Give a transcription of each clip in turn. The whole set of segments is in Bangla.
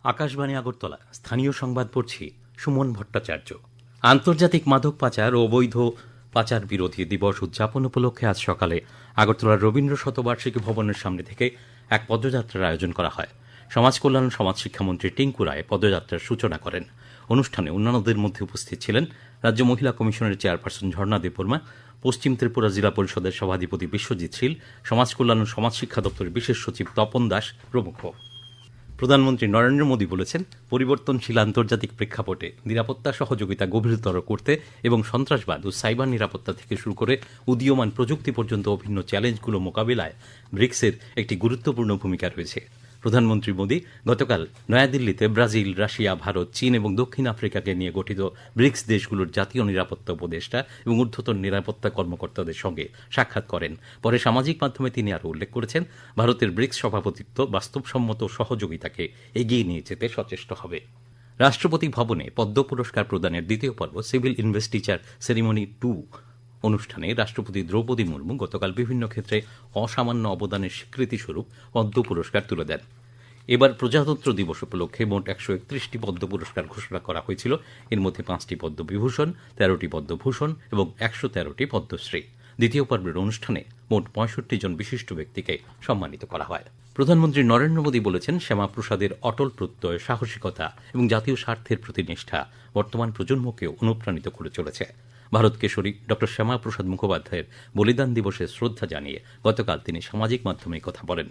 আকাশবাণী আগরতলা স্থানীয় সংবাদ পড়ছি সুমন ভট্টাচার্য। আন্তর্জাতিক মাদক পাচার ও অবৈধ পাচার বিরোধী দিবস উদযাপন উপলক্ষে আজ সকালে আগরতলার রবীন্দ্র শতবার্ষিকী ভবনের সামনে থেকে এক পদযাত্রার আয়োজন করা হয়। সমাজ কল্যাণ ও সমাজ শিক্ষামন্ত্রী টিঙ্কু রায় পদযাত্রার সূচনা করেন। অনুষ্ঠানে অন্যান্যদের মধ্যে উপস্থিত ছিলেন রাজ্য মহিলা কমিশনের চেয়ারপারসন ঝর্ণা দেববর্মা, পশ্চিম ত্রিপুরা জেলা পরিষদের সভাধিপতি বিশ্বজিৎ শীল, সমাজ কল্যাণ ও সমাজ শিক্ষা দপ্তরের বিশেষ সচিব তপন দাস প্রমুখ। প্রধানমন্ত্রী নরেন্দ্র মোদী বলেছেন, পরিবর্তনশীল আন্তর্জাতিক প্রেক্ষাপটে নিরাপত্তা সহযোগিতা গভীরতর করতে এবং সন্ত্রাসবাদ ও সাইবার নিরাপত্তা থেকে শুরু করে উদীয়মান প্রযুক্তি পর্যন্ত অভিন্ন চ্যালেঞ্জগুলো মোকাবিলায় ব্রিক্সের একটি গুরুত্বপূর্ণ ভূমিকা রয়েছে। প্রধানমন্ত্রী মোদী গতকাল নয়াদিল্লিতে ব্রাজিল, রাশিয়া, ভারত, চীন এবং দক্ষিণ আফ্রিকাকে নিয়ে গঠিত ব্রিক্স দেশগুলোর জাতীয় নিরাপত্তা উপদেষ্টা এবং ঊর্ধ্বতন নিরাপত্তা কর্মকর্তাদের সঙ্গে সাক্ষাৎ করেন। পরে সামাজিক মাধ্যমে তিনি আরও উল্লেখ করেছেন, ভারতের ব্রিক্স সভাপতিত্ব বাস্তবসম্মত সহযোগিতাকে এগিয়ে নিয়ে যেতে সচেষ্ট হবে। রাষ্ট্রপতি ভবনে পদ্ম পুরস্কার প্রদানের দ্বিতীয় পর্ব সিভিল ইনভেস্টিচার সেরিমনি 2 অনুষ্ঠানে রাষ্ট্রপতি দ্রৌপদী মুর্মু গতকাল বিভিন্ন ক্ষেত্রে অসামান্য অবদানের স্বীকৃতিস্বরূপ পদ্ম পুরস্কার তুলে দেন। এবার প্রজাতন্ত্র দিবস উপলক্ষে মোট 131টি পদ্ম পুরস্কার ঘোষণা করা হয়েছিল। এর মধ্যে 5টি পদ্মবিভূষণ, 13টি পদ্মভূষণ এবং 113টি পদ্মশ্রী। দ্বিতীয় পর্বের অনুষ্ঠানে মোট 65 জন বিশিষ্ট ব্যক্তিকে সম্মানিত করা হয়। প্রধানমন্ত্রী নরেন্দ্র মোদী বলেছেন, শ্যামাপ্রসাদের অটল প্রত্যয়, সাহসিকতা এবং জাতীয় স্বার্থের প্রতি নিষ্ঠা বর্তমান প্রজন্মকেও অনুপ্রাণিত করে চলেছে। ভারত কেশরী ড শ্যামাপ্রসাদ মুখোপাধ্যায়ের বলিদান দিবসে শ্রদ্ধা জানিয়ে গতকাল তিনি সামাজিক মাধ্যমে কথা বলেন।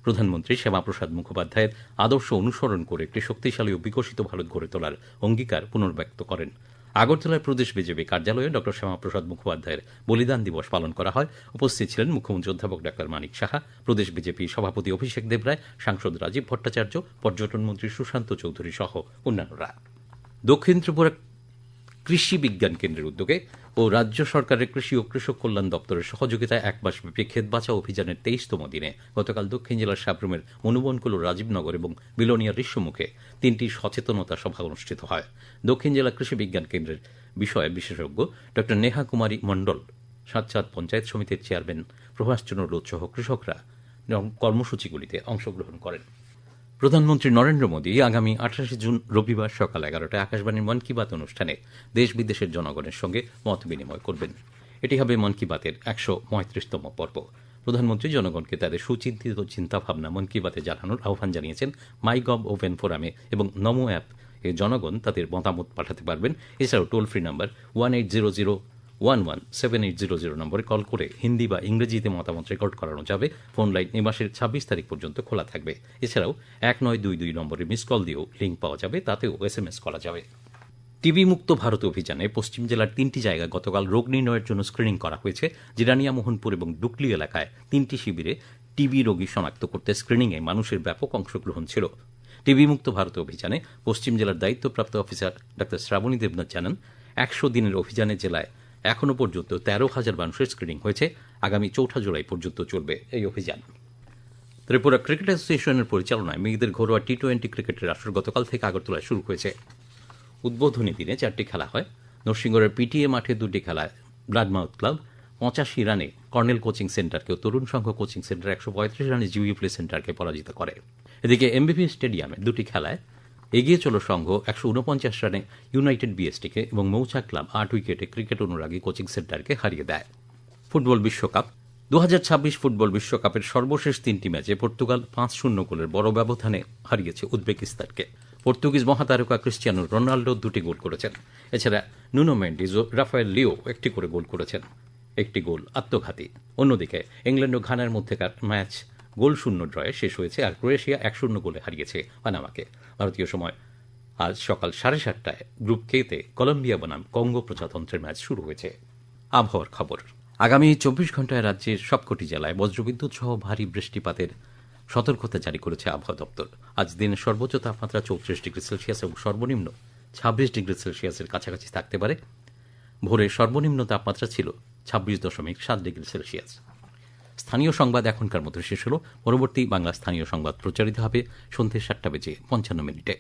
প্রধানমন্ত্রী শ্যামাপ্রসাদ মুখোপাধ্যায়ের আদর্শ অনুসরণ করে একটি শক্তিশালী ও বিকশিত ভারত গড়ে তোলার অঙ্গীকার পুনর্ব্যক্ত করেন। আগরতলার প্রদেশ বিজেপি কার্যালয়ে ড শ্যামাপ্রসাদ মুখোপাধ্যায়ের বলিদান দিবস পালন করা হয়। উপস্থিত ছিলেন মুখ্যমন্ত্রী অধ্যাপক ডা মানিক সাহা, প্রদেশ বিজেপি সভাপতি অভিষেক দেবরায়, সাংসদ রাজীব ভট্টাচার্য, পর্যটন মন্ত্রী সুশান্ত চৌধুরী সহ অন্যান্যরা। দক্ষিণ ত্রিপুরা কৃষি বিজ্ঞান কেন্দ্রের উদ্যোগে ও রাজ্য সরকারের কৃষি ও কৃষক কল্যাণ দপ্তরের সহযোগিতায় এক মাসব্যাপী ক্ষেত বাঁচাও অভিযানের 23তম দিনে গতকাল দক্ষিণ জেলার সাব্রুমের মনুবনকুল ও রাজীবনগর এবং বিলোনিয়ার ঋষ্যমুখে 3টি সচেতনতা সভা অনুষ্ঠিত হয়। দক্ষিণ জেলা কৃষি বিজ্ঞান কেন্দ্রের বিষয়ে বিশেষজ্ঞ ড নেহা কুমারী মণ্ডল, সাতচাঁদ পঞ্চায়েত সমিতির চেয়ারম্যান প্রভাষচন্দ্র রোদ সহ কৃষকরা কর্মসূচিগুলিতে অংশগ্রহণ করেন। প্রধানমন্ত্রী নরেন্দ্র মোদী আগামী 28 জুন রবিবার সকাল 11টায় আকাশবাণীর মন কি বাত অনুষ্ঠানে দেশ বিদেশের জনগণের সঙ্গে মত বিনিময় করবেন। এটি হবে মন কি বাতের 135তম পর্ব। প্রধানমন্ত্রী জনগণকে তাদের সুচিন্তিত চিন্তাভাবনা মন কি বাতে জানানোর আহ্বান জানিয়েছেন। মাইগভ ওপেন ফোরামে এবং নমো অ্যাপ এ জনগণ তাদের মতামত পাঠাতে পারবেন। এছাড়াও টোল ফ্রি নাম্বার 1800117800 নম্বরে কল করে হিন্দি বা ইংরেজিতে মতামত রেকর্ড করানো যাবে। ফোন লাইন এই মাসের 26 তারিখ পর্যন্ত খোলা থাকবে। এছাড়াও 1922 নম্বরে মিস কল দিয়েও লিঙ্ক পাওয়া যাবে, তাতেও SMS করা যাবে। টিবি মুক্ত ভারত অভিযানে পশ্চিম জেলার 3টি জায়গায় গতকাল রোগ নির্ণয়ের জন্য স্ক্রিনিং করা হয়েছে। জিরানিয়া, মোহনপুর এবং ডুকলি এলাকায় 3টি শিবিরে টিবি রোগী শনাক্ত করতে স্ক্রিনিংয়ে মানুষের ব্যাপক অংশগ্রহণ ছিল। টিবি মুক্ত ভারত অভিযানে পশ্চিম জেলার দায়িত্বপ্রাপ্ত অফিসার ডা শ্রাবণী দেবনাথ জানান, 100 দিনের অভিযানে জেলায় এখনও পর্যন্ত 13,000 মানুষের স্ক্রিনিং হয়েছে। আগামী 4 জুলাই পর্যন্ত চলবে এই অভিযান। ত্রিপুরা ক্রিকেট অ্যাসোসিয়েশনের পরিচালনায় মেয়েদের ঘরোয়া টি-20 ক্রিকেটের আসর গতকাল থেকে আগরতলায় শুরু হয়েছে। উদ্বোধনী দিনে 4টি খেলা হয়। নরসিংগড়ের পিটিএ মাঠে 2টি খেলায় ব্লাডমাউথ ক্লাব 85 রানে কর্নেল কোচিং সেন্টারকে ও তরুণ সংঘ কোচিং সেন্টার 135 রানে জিউই প্লে সেন্টারকে পরাজিত করে। এদিকে এমবিপি স্টেডিয়ামে 2টি খেলায় এগিয়ে চলো সংঘ 149 রানে ইউনাইটেড বিএসটিকে এবং মৌচাক ক্লাব 8 উইকেটে ক্রিকেট অনুরাগী কোচিং সেন্টারকে হারিয়ে দেয়। ফুটবল বিশ্বকাপ 2026 ফুটবল বিশ্বকাপের সর্বশেষ 3টি ম্যাচে পর্তুগাল 5-0 গোলের বড় ব্যবধানে হারিয়েছে উজবেকিস্তানকে। পর্তুগিজ মহাতারকা ক্রিস্টিয়ানো রোনাল্ডো 2টি গোল করেছেন। এছাড়া নুনো মেন্ডিস ও রাফায়েল লিও 1টি করে গোল করেছেন, 1টি গোল আত্মঘাতী। অন্যদিকে ইংল্যান্ড ও ঘানার মধ্যেকার ম্যাচ গোলশূন্য ড্রয়ে শেষ হয়েছে, আর ক্রোয়েশিয়া 1-0 গোলে হারিয়েছে পানামাকে। ভারতীয় সময় আজ সকাল 7:30টায় গ্রুপ কে-তে কলম্বিয়া বনাম কঙ্গো প্রজাতন্ত্রের ম্যাচ শুরু হয়েছে। আবহাওয়ার খবর, আগামী 24 ঘণ্টায় রাজ্যের সবকটি জেলায় বজ্রবিদ্যুৎ সহ ভারী বৃষ্টিপাতের সতর্কতা জারি করেছে আবহাওয়া দপ্তর। আজ দিনের সর্বোচ্চ তাপমাত্রা 34 ডিগ্রি সেলসিয়াস এবং সর্বনিম্ন 26 ডিগ্রি সেলসিয়াসের কাছাকাছি থাকতে পারে। ভোরে সর্বনিম্ন তাপমাত্রা ছিল 26.7 ডিগ্রি সেলসিয়াস। স্থানীয় সংবাদ এখনকার মতো শেষ হল। পরবর্তী বাংলা স্থানীয় সংবাদ প্রচারিত হবে সন্ধ্যে 7:55